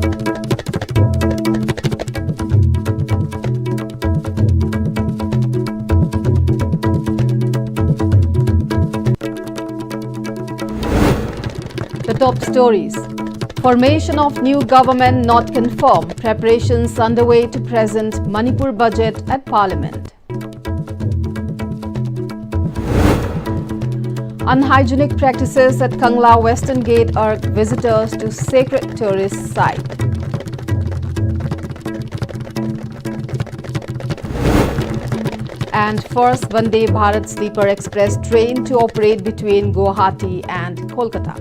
The top stories. Formation of new government not confirmed. Preparations underway to present Manipur budget at Parliament. Unhygienic practices at Kangla Western Gate urge visitors to sacred tourist site. And first Vande Bharat Sleeper Express train to operate between Guwahati and Kolkata.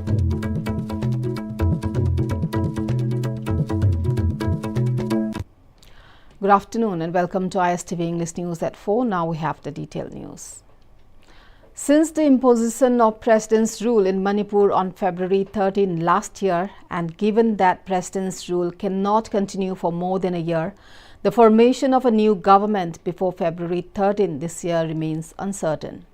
Good afternoon and welcome to ISTV English News at 4. Now we have the detailed news. Since the imposition of President's rule in Manipur on February 13 last year, and given that President's rule cannot continue for more than a year, the formation of a new government before February 13 this year remains uncertain.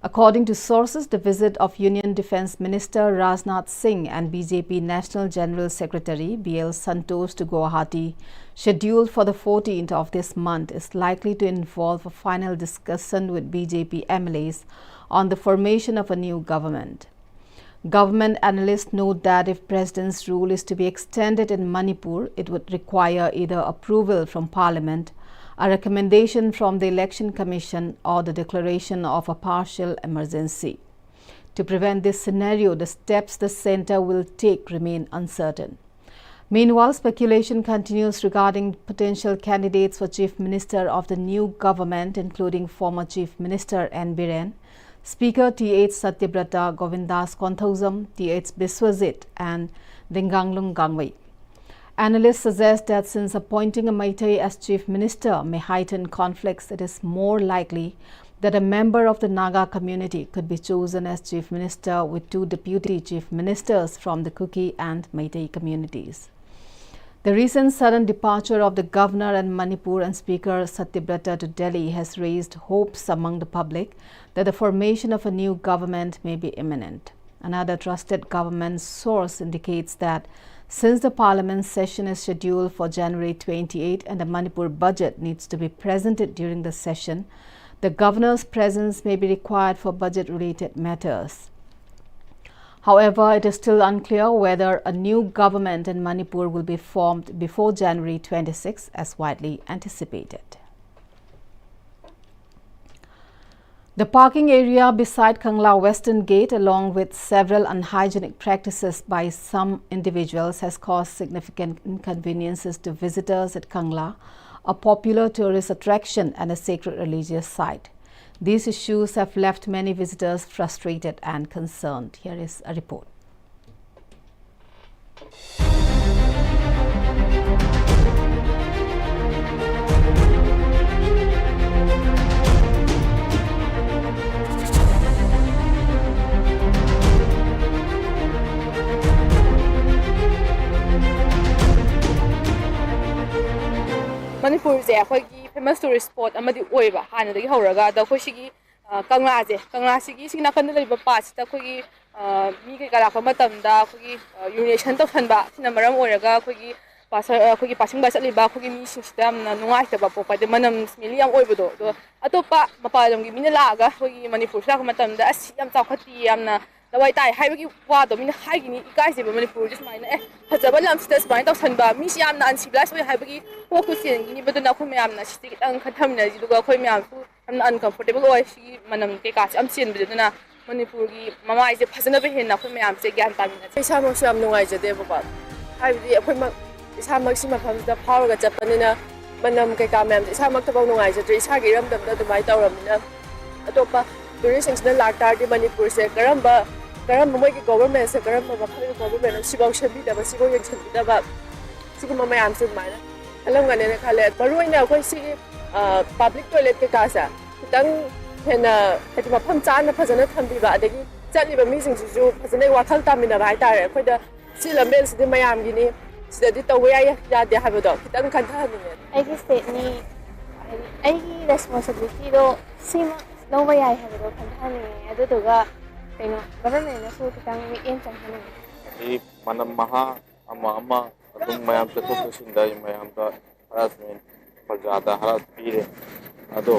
According to sources, the visit of Union Defence Minister Rajnath Singh and BJP National General Secretary B.L. Santosh to Guwahati, scheduled for the 14th of this month, is likely to involve a final discussion with BJP MLAs on the formation of a new government. Government analysts note that if President's rule is to be extended in Manipur, it would require either approval from Parliament, a recommendation from the Election Commission, or the declaration of a partial emergency. To prevent this scenario, the steps the centre will take remain uncertain. Meanwhile, speculation continues regarding potential candidates for Chief Minister of the new government, including former Chief Minister N. Biren, Speaker T.H. Satyabrata Govindas Konthausam, T.H. Biswajit and Dinganglung Gangwei. Analysts suggest that since appointing a Meitei as Chief Minister may heighten conflicts, it is more likely that a member of the Naga community could be chosen as Chief Minister, with two Deputy Chief Ministers from the Kuki and Meitei communities. The recent sudden departure of the Governor and Manipur and Speaker Satyabrata to Delhi has raised hopes among the public that the formation of a new government may be imminent. Another trusted government source indicates that since the Parliament session is scheduled for January 28 and the Manipur budget needs to be presented during the session, the Governor's presence may be required for budget-related matters. However, it is still unclear whether a new government in Manipur will be formed before January 26, as widely anticipated. The parking area beside Kangla Western Gate, along with several unhygienic practices by some individuals, has caused significant inconveniences to visitors at Kangla, a popular tourist attraction and a sacred religious site. These issues have left many visitors frustrated and concerned. Here is a report. Manipur is a famous tourist spot. Amadi oiba hana dagi horaga da khoshigi Kangla je Kangla sigi sina kan leba pass ta khogi mi ke kala khama tamda khogi urination to khanba sina maram oiraga khogi khogi passing ba chaliba khogi mi system na nungai ta ba popa de manam smili yam oibodo do atopa mapalam gi mina laga khogi Manipur sa khama tamda as yam chawkhati yamna lawai tai haibagi wa do mina haigini ikai se Manipur just maina fajaba lam status bai ta sanba mi yamna uncivilized bai haibagi focus ni baduna khoi mayamna sti tang khathamna ji duga khoi mayam su amna uncomfortable oi si manam te ka am chen biduna Manipur gi mamai je phajana be henna khoi mayam se gyan tamina isa mo sam nungai jade baba haibidi khoi ma isa maksi mafam da phawga japanina manam ke ka mayam isa mak tabau nungai jade isa gi ram dam da dumai tawramina atopa tourists na laktar di Manipur se karamba moi ki government se karamba makhai government sibau shabi da sigo yen chabi da ba siguma mayam se mai alam ngane ne khale baroi na khoi si public toilet ke kasa tang hena heti mafam chana phajana thambi ba adagi chali ba mi sing ju phajana wakhal tamina ba tare khoi da sila mel si mayam gi ni sida di tawe ya de ha ba kitang kan tha ni ai ki state ni ai ki responsibility do sima no ba ya ha do kan tha ni adu to ga kaino government na su kitang mi en chang ni manam maha ama ꯑꯗꯨꯝ ꯃꯌꯥꯝ ꯆꯠꯊꯣꯛ ꯆꯠꯁꯤꯟꯗ ꯃꯌꯥꯝꯗ harassment ꯄ꯭ꯔꯖꯥꯗ ꯍꯔꯥꯁ ꯄꯤꯔꯦ ꯑꯗꯣ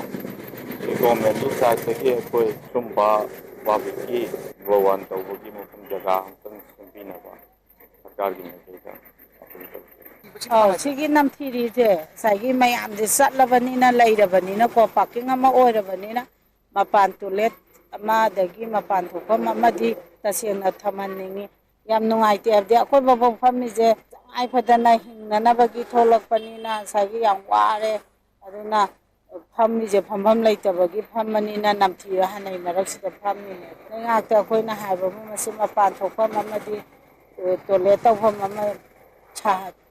ꯒꯣꯔꯃꯦꯟꯒꯤ ꯁꯥꯏꯠꯇꯒꯤ ꯑꯩꯈꯣꯏ ꯁꯨꯝꯕ ꯄꯥꯕ꯭ꯂꯤꯛꯀꯤ ꯋꯥꯟ ꯇꯧꯕꯒꯤ ꯃꯐꯝ ꯖꯒꯥ ꯑꯃꯇꯪ ꯁꯦꯝꯕꯤꯅꯕ ꯁꯔꯀꯥꯔꯒꯤ ꯃꯥꯏꯀꯩꯗ ꯁꯤꯒꯤ ꯅꯝꯊꯤꯔꯤꯁꯦ ꯉꯁꯥꯏꯒꯤ ꯃꯌꯥꯝꯁꯦ ꯆꯠꯂꯕꯅꯤꯅ ꯂꯩꯔꯕꯅꯤꯅꯀꯣ ꯄꯥꯔꯀꯤꯡ ꯑꯃ ꯑꯣꯏꯔꯕꯅꯤꯅ ꯃꯄꯥꯟ ꯇꯣꯏꯂꯦꯠ ꯑꯃꯗꯒꯤ ꯃꯄꯥꯟ ꯊꯣꯛꯐꯝ ꯑꯃꯗꯤ ꯇꯁꯦꯡꯅ ꯊꯝꯍꯟꯅꯤꯡꯉꯤ ꯌꯥꯝ ꯅꯨꯡꯉꯥꯏꯇꯦ ꯍꯥꯏꯕꯗꯤ ꯑꯩꯈꯣꯏ ꯃꯐꯝ ꯐꯝꯃꯤꯁꯦ ꯇꯉꯥꯏ ꯐꯗꯅ ꯍꯤꯡꯅꯅꯕꯒꯤ ꯊꯣꯛꯂꯛꯄꯅꯤꯅ ꯉꯁꯥꯏꯒꯤ ꯌꯥꯝ ꯋꯥꯔꯦ ꯑꯗꯨꯅ ꯐꯝꯃꯤꯁꯦ ꯐꯝꯐꯝ ꯂꯩꯇꯕꯒꯤ ꯐꯝꯕꯅꯤꯅ ꯅꯝꯊꯤꯔ ꯍꯥꯟꯅꯩ ꯃꯔꯛꯁꯤꯗ ꯐꯝꯃꯤꯅꯦ ꯂꯩꯉꯥꯛꯇ ꯑꯩꯈꯣꯏꯅ ꯍꯥꯏꯕ ꯃꯁꯤ ꯃꯄꯥꯟ ꯊꯣꯛꯐꯝ ꯑꯃꯗꯤ ꯇꯣꯏꯂꯦꯠ ꯇꯧꯐꯝ ꯑꯃ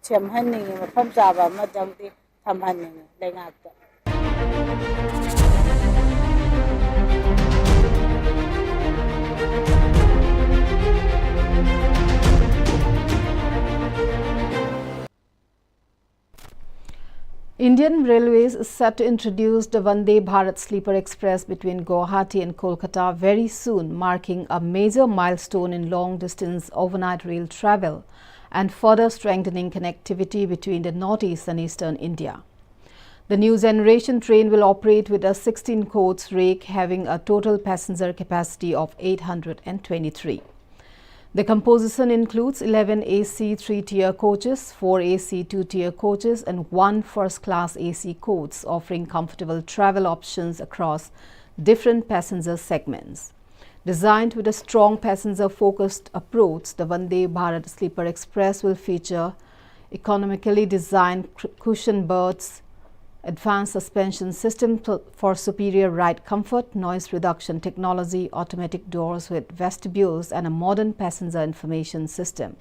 ꯁꯦꯝꯍꯟꯅꯤꯡꯉꯤ ꯃꯐꯝ ꯆꯥꯕ ꯑꯃꯗꯪꯗꯤ ꯊꯝꯍꯟꯅꯤꯡꯉꯤ ꯂꯩꯉꯥꯛꯇ Indian Railways is set to introduce the Vande Bharat Sleeper Express between Guwahati and Kolkata very soon, marking a major milestone in long-distance overnight rail travel and further strengthening connectivity between the northeast and eastern India. The new generation train will operate with a 16-coach rake having a total passenger capacity of 823. The composition includes 11 AC 3-tier coaches, 4 AC 2-tier coaches and 1 first-class AC coach, offering comfortable travel options across different passenger segments. Designed with a strong passenger-focused approach, the Vande Bharat Sleeper Express will feature economically designed cushion berths, advanced suspension system for superior ride comfort, noise reduction technology, automatic doors with vestibules and a modern passenger information system.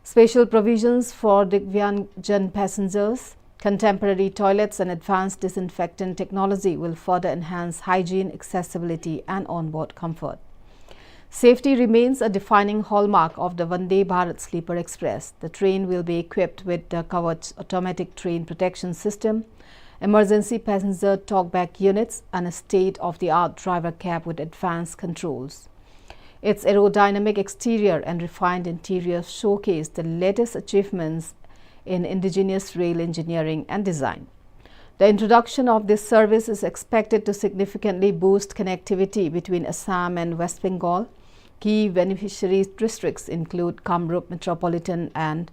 Special provisions for Divyangjan passengers, contemporary toilets and advanced disinfectant technology will further enhance hygiene, accessibility and onboard comfort. Safety remains a defining hallmark of the Vande Bharat Sleeper Express. The train will be equipped with the Kavach automatic train protection system, emergency passenger talkback units and a state-of-the-art driver cab with advanced controls. Its aerodynamic exterior and refined interior showcase the latest achievements in indigenous rail engineering and design. The introduction of this service is expected to significantly boost connectivity between Assam and West Bengal. Key beneficiary districts include Kamrup Metropolitan and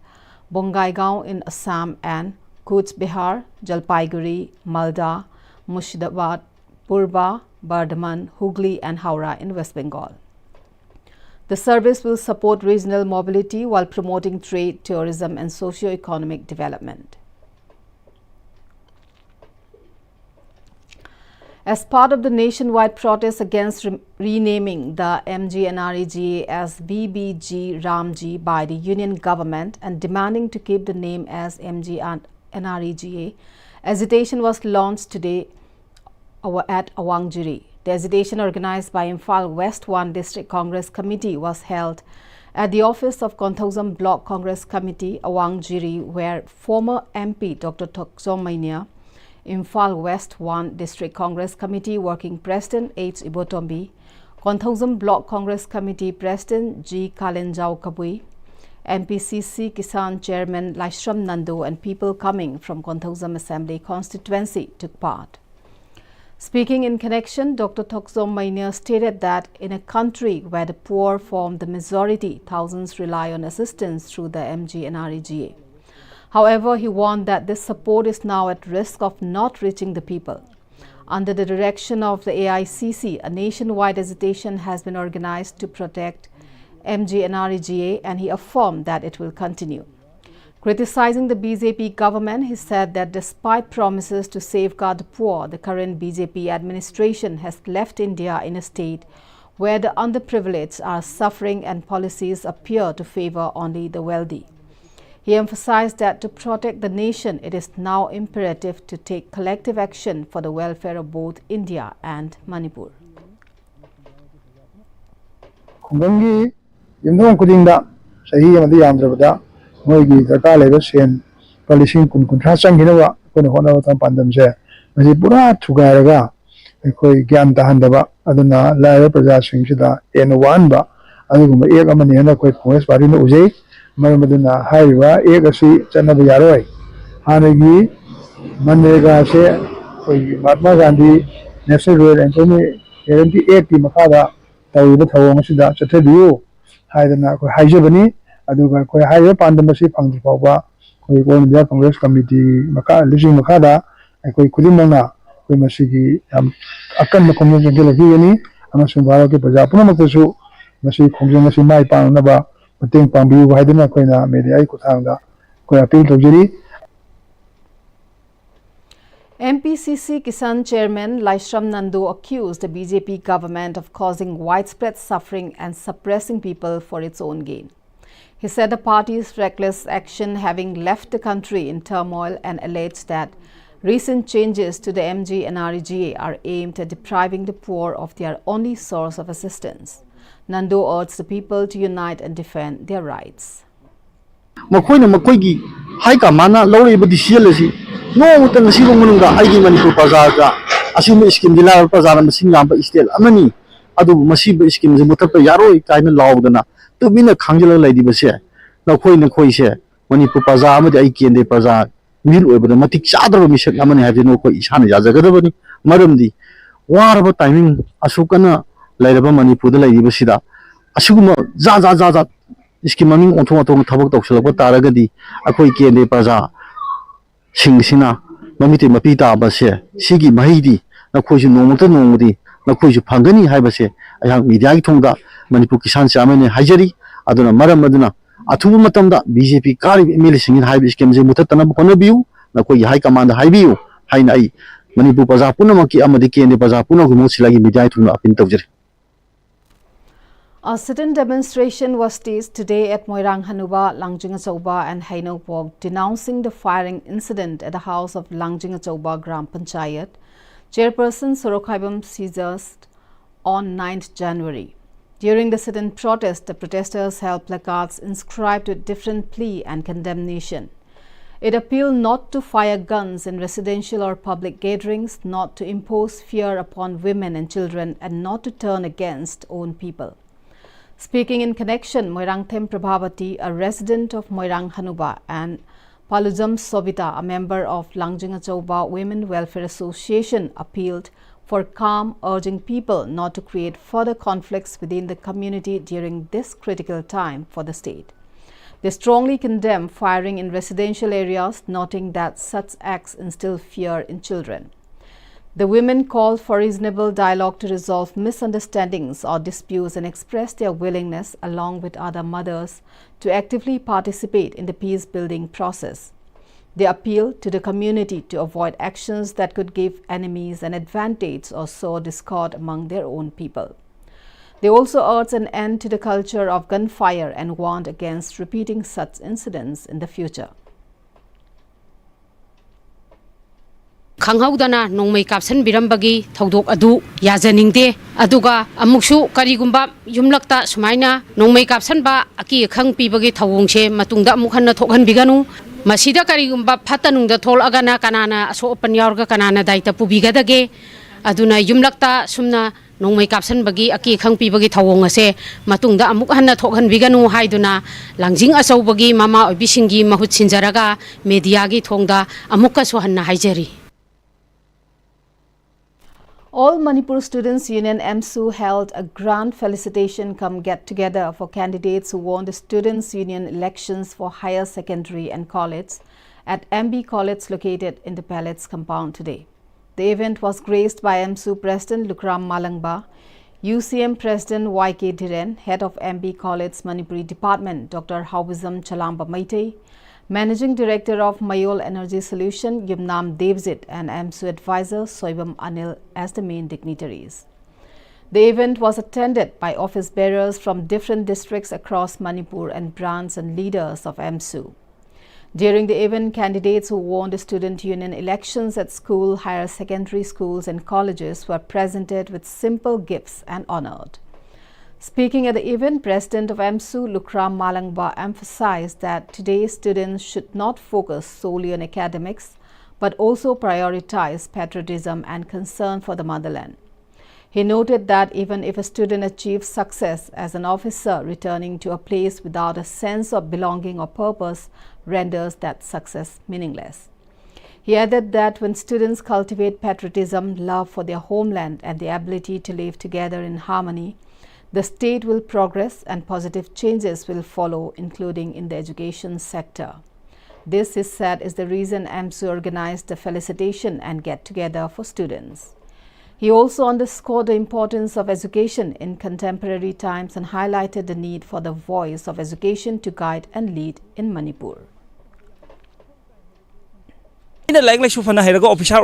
Bongaigaon in Assam and Cooch Behar, Jalpaiguri, Malda, Murshidabad, Purba, Bardhaman, Hooghly and Howrah in West Bengal. The service will support regional mobility while promoting trade, tourism and socio-economic development. As part of the nationwide protest against renaming the MGNREGA as BBG Ramji by the union government and demanding to keep the name as MGNREGA, agitation was launched today at Awangjiri. The agitation organized by Imphal West 1 District Congress Committee was held at the office of Konthauzam Block Congress Committee, Awangjiri, where former MP Dr. Tokzom Mainia, Imphal West 1 District Congress Committee Working President H. Ibotombi, Konthauzam Block Congress Committee President G. Kalenjao Kabui, MPCC Kisan Chairman Laishram Nandu and people coming from Konthauzam Assembly constituency took part. Speaking in connection, Dr. Tokzom Mainia stated that in a country where the poor form the majority, thousands rely on assistance through the MGNREGA. However, he warned that this support is now at risk of not reaching the people. Under the direction of the AICC, a nationwide agitation has been organized to protect MGNREGA and he affirmed that it will continue. Criticizing the BJP government, he said that despite promises to safeguard the poor, the current BJP administration has left India in a state where the underprivileged are suffering and policies appear to favor only the wealthy. He emphasized that to protect the nation, it is now imperative to take collective action for the welfare of both India and Manipur. Khungangi yumdong kudingda sahi amadi yamdrabada moigi darkar leba sen palising kun kunthra changhinawa kone hona tam pandamse masi pura thugairaga ekoi gyan tahandaba aduna laiba praja singsida en1 ba aduguma ek amani hena koi forest party no ujei ꯃꯔꯝ ꯑꯗꯨꯅ ꯍꯥꯏꯔꯤꯕ ꯑꯦꯛ ꯑꯁꯤ ꯆꯠꯅꯕ ꯌꯥꯔꯣꯏ ꯍꯥꯟꯅꯒꯤ ꯃꯟꯔꯦꯒꯥꯁꯦ ꯑꯩꯈꯣꯏꯒꯤ Mahatma Gandhi national rural ꯑꯦꯝꯄ꯭ꯂꯣꯏꯃꯦꯟꯠ guarantee ꯑꯦꯛꯀꯤ ꯃꯈꯥꯗ ꯇꯧꯔꯤꯕ ꯊꯧꯑꯣꯡ ꯑꯁꯤꯗ ꯆꯠꯊꯕꯤꯌꯨ ꯍꯥꯏꯗꯅ ꯑꯩꯈꯣꯏ ꯍꯥꯏꯖꯕꯅꯤ ꯑꯗꯨꯒ ꯑꯩꯈꯣꯏ ꯍꯥꯏꯔꯤꯕ ꯄꯥꯟꯗꯝ ꯑꯁꯤ ꯐꯪꯗ꯭ꯔꯤ ꯐꯥꯎꯕ ꯑꯩꯈꯣꯏ ꯑꯣꯜ ꯏꯟꯗꯤꯌꯥ ꯀꯪꯒ꯭ꯔꯦꯁ ꯀꯃꯤꯇꯤ ꯂꯨꯆꯤꯡ ꯃꯈꯥꯗ ꯑꯩꯈꯣꯏ ꯈꯨꯗꯤꯡꯃꯛꯅ ꯑꯩꯈꯣꯏ ꯃꯁꯤꯒꯤ ꯌꯥꯝ ꯑꯀꯟꯕ ꯈꯣꯡꯖꯪ ꯆꯪꯁꯤꯜꯂꯛꯈꯤꯒꯅꯤ ꯑꯃꯁꯨꯡ ꯚꯥꯔꯠꯀꯤ ꯄ꯭ꯔꯖꯥ ꯄꯨꯝꯅꯃꯛꯇꯁꯨ ꯃꯁꯤ ꯈꯣꯡꯖꯪ ꯑꯁꯤ ꯃꯥꯏ ꯄꯥꯛꯅꯅꯕ ꯃꯇꯦꯡ ꯄꯥꯡꯕꯤꯌꯨ ꯍꯥꯏꯗꯨꯅ ꯑꯩꯈꯣꯏꯅ ꯃꯦꯗꯤꯌꯥꯒꯤ ꯈꯨꯠꯊꯥꯡꯗ ꯑꯩꯈꯣꯏ ꯑꯄꯤꯜ ꯇꯧꯖꯔꯤ MPCC Kisan Chairman Laishram Nando accused the BJP government of causing widespread suffering and suppressing people for its own gain. He said the party's reckless action having left the country in turmoil and alleged that recent changes to the MGNREGA are aimed at depriving the poor of their only source of assistance. Nando urged the people to unite and defend their rights. ꯃꯈꯣꯏꯅ ꯃꯈꯣꯏꯒꯤ ꯍꯥꯏ ꯀꯃꯥꯟꯅ ꯂꯧꯔꯤꯕ decision ꯑꯁꯤ ꯅꯣꯡꯃꯇ ꯉꯁꯤꯐꯥꯎ ꯃꯅꯨꯡꯗ ꯑꯩꯒꯤ ꯃꯅꯤꯄꯨꯔ ꯄ꯭ꯔꯖꯥꯒ ꯑꯁꯤꯒꯨꯝꯕ ꯏꯁꯀꯤꯝꯗꯤ ꯂꯥꯏꯔꯕ ꯄ꯭ꯔꯖꯥꯅ ꯃꯁꯤꯡ ꯌꯥꯝꯕ ꯏꯁꯇꯦꯠ ꯑꯃꯅꯤ ꯑꯗꯨꯕꯨ ꯃꯁꯤꯕꯨ ꯏꯁꯀꯤꯝꯁꯦ ꯃꯨꯊꯠꯄ ꯌꯥꯔꯣꯏ ꯀꯥꯏꯅ ꯂꯥꯎꯗꯅ ꯇꯨꯃꯤꯟꯅ ꯈꯥꯡꯖꯤꯜꯂꯒ ꯂꯩꯔꯤꯕꯁꯦ ꯅꯈꯣꯏꯁꯦ ꯃꯅꯤꯄꯨꯔ ꯄ꯭ꯔꯖꯥ ꯑꯃꯗꯤ ꯑꯩ ꯀꯦꯟꯗ꯭ꯔ ꯄ꯭ꯔꯖꯥ ꯃꯤꯍꯨꯠ ꯑꯣꯏꯕꯗ ꯃꯇꯤꯛ ꯆꯥꯗ꯭ꯔꯕ ꯃꯤꯁꯛ ꯑꯃꯅꯤ ꯍꯥꯏꯕꯁꯤ ꯅꯈꯣꯏ ꯏꯁꯥꯅ ꯌꯥꯖꯒꯗꯕꯅꯤ ꯃꯔꯝꯗꯤ ꯋꯥꯔꯕ ꯇꯥꯏꯃꯤꯡ ꯑꯁꯨꯛꯀꯟꯅ ꯂꯩꯔꯕ ꯃꯅꯤꯄꯨꯔꯗ ꯂꯩꯔꯤꯕꯁꯤꯗ ꯑꯁꯤꯒꯨꯝꯕ ꯖꯥꯠ इसकी ममिंग ओंथों थबक तौसलप तारगदी अखोई केंद्र प्रजा सिंगसिना ममिते मपी ताबसे सिगी महीदी नखोइसु नोंगमदी नखोइसु फंगनी हाइबसे अयां मीडिया की थोंदा मणिपुर किसान चामेने हाइजरी अदुना मरम अदुना अथुब मतमदा बीजेपी कारी एमएलए सिंग हाइब स्कीम जे मुथतन होनबियु नखोइ हाई कमांड हाइबियु हाइना आई मणिपुर प्रजा पुनमकी अमदी केंद्र प्रजा पुनगु मोसिलागी मीडिया की थोंदा अपिन तौजरी A sit-in demonstration was staged today at Moirang Hanuba, Langjing Achouba and Hainopok, denouncing the firing incident at the house of Langjing Achouba Gram Panchayat. Chairperson Sorokhaibam seized on 9th January. During the sit-in protest, the protesters held placards inscribed with different plea and condemnation. It appealed not to fire guns in residential or public gatherings, not to impose fear upon women and children, and not to turn against own people. Speaking in connection, Moirang Them Prabhavati, a resident of Moirang Hanuba, and Palujam Sobita, a member of Langjing Achouba Women Welfare Association, appealed for calm, urging people not to create further conflicts within the community during this critical time for the state. They strongly condemn firing in residential areas, noting that such acts instill fear in children. The women called for reasonable dialogue to resolve misunderstandings or disputes and expressed their willingness, along with other mothers, to actively participate in the peace-building process. They appealed to the community to avoid actions that could give enemies an advantage or sow discord among their own people. They also urged an end to the culture of gunfire and warned against repeating such incidents in the future. खंगहौदना नोंमै कापसन बिरंबगी थौदोक अदु याजनिंगदे अदुगा अमुक्सु करिगुंबा युमलक्ता सुमाइना नोंमै कापसनबा अकी खंग पीबगी थौवोंगसे मतुंगदा अमुक हन्ना थोकहनबिगनु मसिदा करिगुंबा फतनुंगदा थोलअगना कनाना असोपन यावरगा कनाना दायित्व पुबिगदगे अदुना युमलक्ता सुमना नोंमै कापसनबगी अकी खंग पीबगी थौवोंगसे मतुंगदा अमुक हन्ना थोकहनबिगनु हाइदुना लांजिंग अचौबगी मामा ओबिसिंगी महुत सिंजरगा मीडियागी थोंगदा अमुकसु हन्ना हाइजरी. All Manipur Students Union MSU held a grand felicitation come get-together for candidates who won the Students Union elections for higher secondary and college at MB College located in the Palace compound today. The event was graced by MSU President Lukram Malangba, UCM President YK Dhiren, Head of MB College Manipuri Department Dr. Hawizam Chalamba Maitei, Managing Director of Mayol Energy Solution Yumnam Devzit and MSU Advisor Soibam Anil as the main dignitaries. The event was attended by office bearers from different districts across Manipur and branch and leaders of MSU. During the event, candidates who won the student union elections at school, higher secondary schools and colleges were presented with simple gifts and honored. Speaking at the event, President of MSU Lukram Malangba emphasized that today's students should not focus solely on academics, but also prioritize patriotism and concern for the motherland. He noted that even if a student achieves success as an officer, returning to a place without a sense of belonging or purpose renders that success meaningless. He added that when students cultivate patriotism, love for their homeland, and the ability to live together in harmony, the state will progress and positive changes will follow, including in the education sector. This, he said, is the reason AMSU organized the felicitation and get-together for students. He also underscored the importance of education in contemporary times and highlighted the need for the voice of education to guide and lead in Manipur. Like Shufana Herago official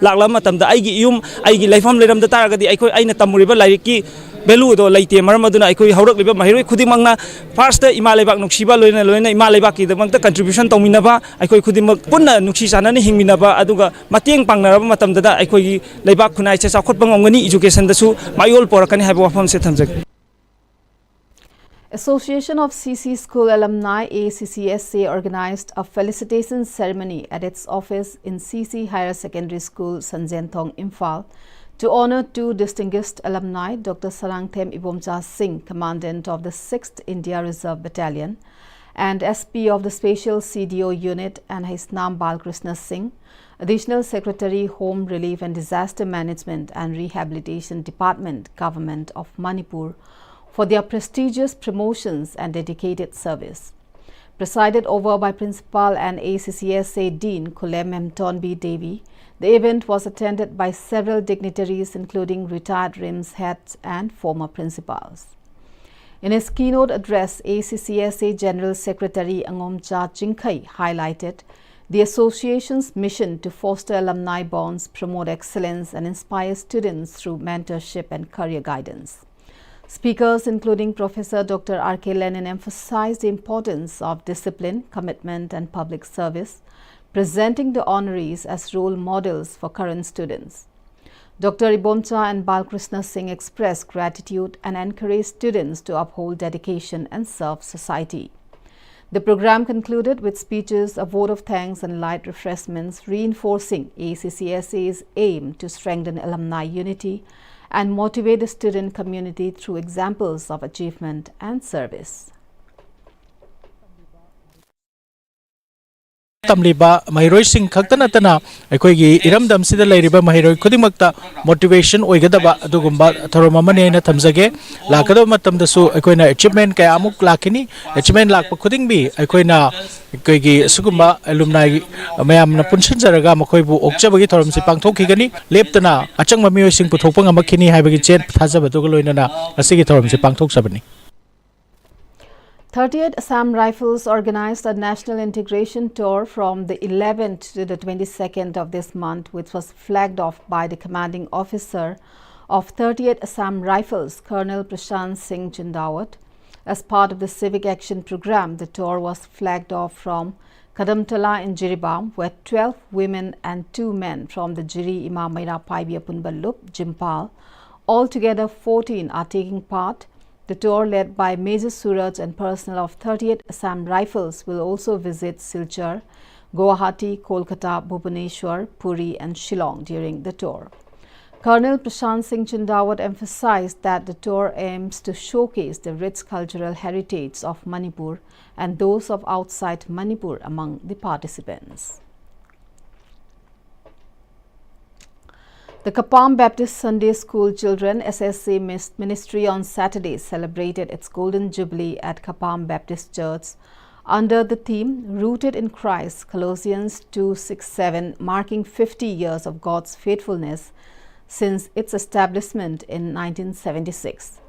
Lama Tamda Igi Yum, Igi Lifam Ledam the Targadi, Aina Tamuriba Laiki, Beludo, Lati, Maramaduna, Iko, Horok, Mahiri, Kudimanga, first Imalebak Nukshiba, Luna, Imalebaki, the contribution to Minaba, Iko Kudim Puna, Nukshisana, Himinaba, Aduga, Mating Pangarama Tamda, Iko, Lebak Kunai, Sakopangani, education, the Su, my old Porakan have one set. Association of CC School Alumni ACCSA organized a felicitation ceremony at its office in CC Higher Secondary School, Sanjentong, Imphal, to honor two distinguished alumni, Dr. Sarangthem Ibomcha Singh, Commandant of the 6th India Reserve Battalion, and SP of the Special CDO Unit, and his Naam Balkrishna Singh, Additional Secretary, Home Relief and Disaster Management and Rehabilitation Department, Government of Manipur, for their prestigious promotions and dedicated service. Presided over by Principal and ACCSA Dean Kulem Mtonbi Devi, the event was attended by several dignitaries including retired RIMS heads and former principals. In his keynote address, ACCSA General Secretary Angomcha Chinkai highlighted the association's mission to foster alumni bonds, promote excellence and inspire students through mentorship and career guidance. Speakers including Professor Dr. R.K. Lenin emphasized the importance of discipline, commitment and public service, presenting the honorees as role models for current students. Dr. Ibomcha and Balkrishna Singh expressed gratitude and encouraged students to uphold dedication and serve society. The program concluded with speeches, a vote of thanks and light refreshments, reinforcing ACCSA's aim to strengthen alumni unity and motivate the student community through examples of achievement and service. Tamliba Mahiroi Singh Kaktanatana, Akogi Iramdam Sida Lariba Mahiroi Kudimakta, motivation Oigadaba, Dugumba, Toromamane, Tamzage, Lakado Matam the Su, Akoina, achievement Kayamuk Lakini, achievement Lak Kudingbi, Akoina, Kogi Sugumba, alumni, Mayam Napunshan Zaraga, Makoibu, Okchabagi Toram Sipang Tokigani, Leptana, Achang Mamio Sing Putopanga Makini, Habagichet, Tazabatuloina, a Sigitorum Sipang Tok Sabani. 38 Assam Rifles organized a national integration tour from the 11th to the 22nd of this month, which was flagged off by the commanding officer of 38 Assam Rifles, Colonel Prashant Singh Chindawat. As part of the Civic Action Program, the tour was flagged off from Kadamtala in Jiribam, where 12 women and 2 men from the Jiri Imamaira Paibia Punbalup, Jimpal, altogether 14 are taking part. The tour, led by Major Suraj and personnel of 38 Assam Rifles, will also visit Silchar, Guwahati, Kolkata, Bhubaneswar, Puri and Shillong during the tour. Colonel Prashant Singh Chindawat emphasized that the tour aims to showcase the rich cultural heritage of Manipur and those of outside Manipur among the participants. The Kapam Baptist Sunday School Children SSC Ministry on Saturday celebrated its Golden Jubilee at Kapam Baptist Church under the theme Rooted in Christ, Colossians 2:6-7, marking 50 years of God's faithfulness since its establishment in 1976.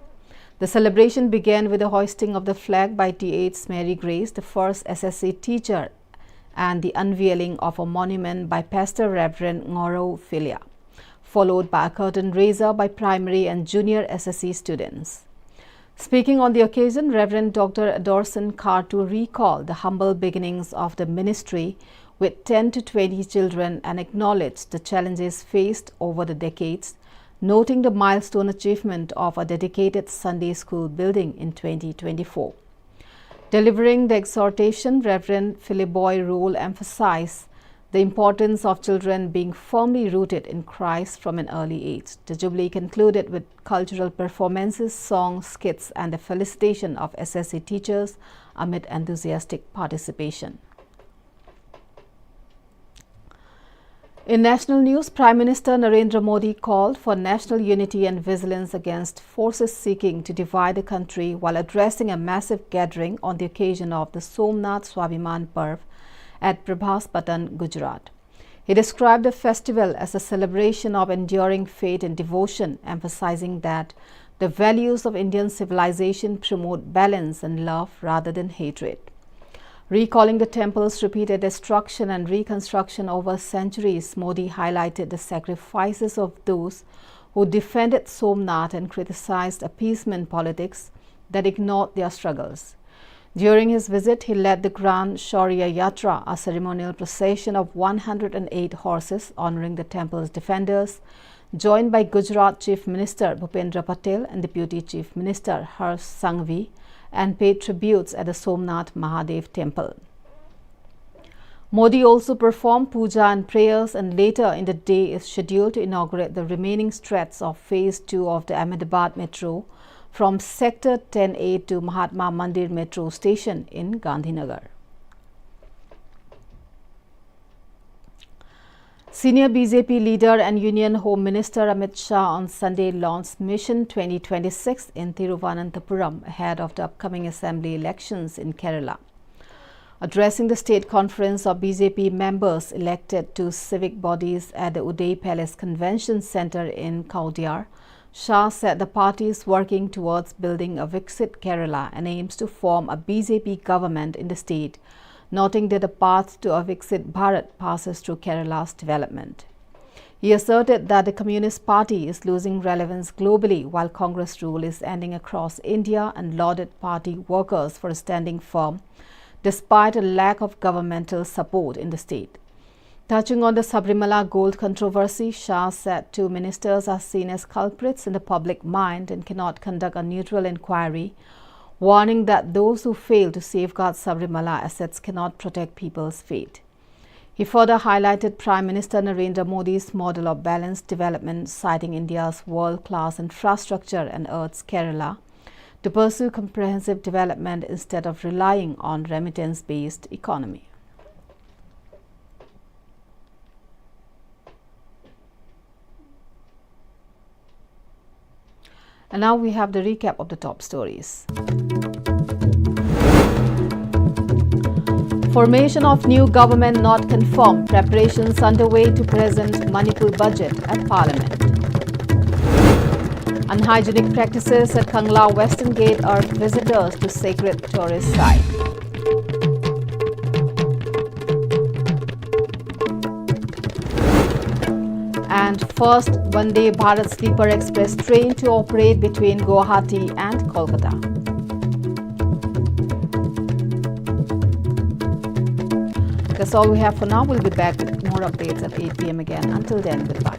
The celebration began with the hoisting of the flag by T.H. Mary Grace, the first SSC teacher, and the unveiling of a monument by Pastor Reverend Ngoro Philia, followed by a curtain raiser by primary and junior SSC students. Speaking on the occasion, Reverend Dr. Adorson Kartu recalled the humble beginnings of the ministry with 10 to 20 children and acknowledged the challenges faced over the decades, noting the milestone achievement of a dedicated Sunday school building in 2024. Delivering the exhortation, Reverend Philiboy Rule emphasized the importance of children being firmly rooted in Christ from an early age. The Jubilee concluded with cultural performances, songs, skits, and a felicitation of SSC teachers amid enthusiastic participation. In national news, Prime Minister Narendra Modi called for national unity and vigilance against forces seeking to divide the country while addressing a massive gathering on the occasion of the Somnath Swabhiman Parv at Prabhaspatan, Gujarat. He described the festival as a celebration of enduring faith and devotion, emphasizing that the values of Indian civilization promote balance and love rather than hatred. Recalling the temple's repeated destruction and reconstruction over centuries, Modi highlighted the sacrifices of those who defended Somnath and criticized appeasement politics that ignored their struggles. During his visit, he led the Grand Shaurya Yatra, a ceremonial procession of 108 horses honoring the temple's defenders, joined by Gujarat Chief Minister Bhupendra Patel and Deputy Chief Minister Harsh Sanghvi, and paid tributes at the Somnath Mahadev temple. Modi also performed puja and prayers, and later in the day is scheduled to inaugurate the remaining stretch of Phase 2 of the Ahmedabad Metro from Sector 10A to Mahatma Mandir Metro Station in Gandhinagar. Senior BJP leader and Union Home Minister Amit Shah on Sunday launched Mission 2026 in Thiruvananthapuram ahead of the upcoming assembly elections in Kerala. Addressing the state conference of BJP members elected to civic bodies at the Uday Palace Convention Centre in Kaudiyar, Shah said the party is working towards building a Viksit Kerala and aims to form a BJP government in the state, noting that the path to a Viksit Bharat passes through Kerala's development. He asserted that the Communist Party is losing relevance globally while Congress rule is ending across India, and lauded party workers for standing firm despite a lack of governmental support in the state. Touching on the Sabrimala gold controversy, Shah said two ministers are seen as culprits in the public mind and cannot conduct a neutral inquiry, warning that those who fail to safeguard Sabrimala assets cannot protect people's faith. He further highlighted Prime Minister Narendra Modi's model of balanced development, citing India's world-class infrastructure, and urged Kerala to pursue comprehensive development instead of relying on remittance-based economy. And now we have the recap of the top stories. Formation of new government not confirmed. Preparations underway to present Manipur budget at Parliament. Unhygienic practices at Kangla Western Gate urge visitors to sacred tourist site. And first Vande Bharat Sleeper Express train to operate between Guwahati and Kolkata. That's all we have for now. We'll be back with more updates at 8 p.m. again. Until then, goodbye.